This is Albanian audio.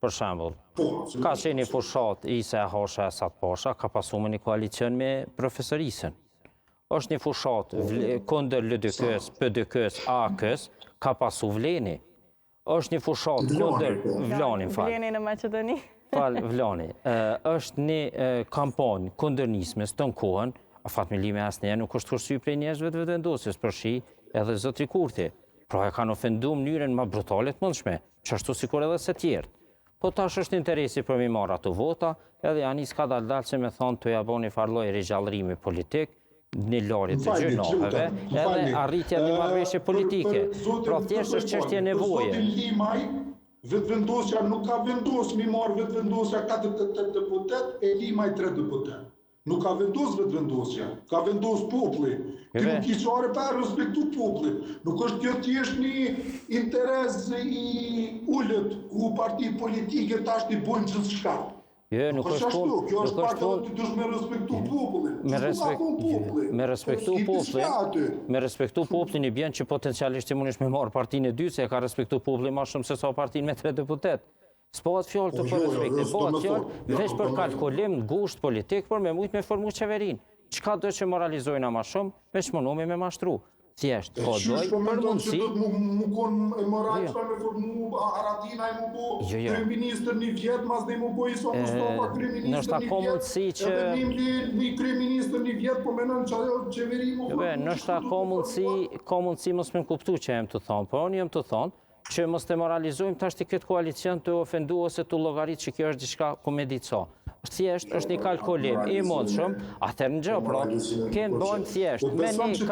për shembull, ka qenë një fushat Isa e Hasha e Sat Pasha, ka pasu me një koalicion me profesorisën. Është një fushat kundër LDK-s, PDK-s, AK-s, ka pasu Vleni. Është një fushat kundër Vlanin, Vleni në Maqedoni. Vlani. Është një kampanjë kundër nismes të në kohën, a Fatmili asnjëherë nuk është kursy prej njerëzve të vetëvendosjes, përfshi edhe zotri Kurti. Pra e kanë ofendu mënyrën më brutale të mundshme, që ashtu sikur edhe se tjertë. Po tash është interesi për mi marrë ato vota, edhe janë iska daldalë që me thonë të jabon një farloj rigjallërimi politik, një larje të gjënoveve, edhe arritja një marrëveshje politike. Pra thjesht është çështje nevoje. Vetëvendosja nuk ka vendos mi marrë vetëvendosja 4 deputet e Limaj 3 deputet. Nuk ka vendos vetëvendosja, ka vendos populli. Ti nuk i qare për respektu populli. Nuk është kjo thjesht një interes i ullët ku parti politike tash t'i bojnë gjithë shka. Jo, nuk është ashtu. Kjo është pak edhe ti dush me respektu popullin. Me respektu popullin i bjen që potencialisht i mundesh me marrë partinë e 2 se ka respektu popullin ma shumë se sa partinë me 3 deputet. S'pohet fjallë të për respektin, pohet fjallë veç për kalkulim, gusht politik, për me mujtë me formu qeverin. Qka do që moralizojna ma shumë, veç mënumi me mashtru. Thjesht, po doj për mundësi... Mu konë e moralisht me formu Aratina e mu bo kryeministër një vjetë, mas dhe mu bo Iso Mustafa kryeministër një vjetë, edhe një kryeministër një vjetë, po menon që ajo qeveri mu formu... Nështë ka mundësi mos me kuptu që jem të thonë, po unë jem të thonë, që mos të moralizojmë tash të këtë koalicion të ofendu ose të llogarit që kjo është diçka komedico. Thjesht është një kalkulim i mundshëm, atëherë në gjë, pra, kënë bëjmë thjesht me një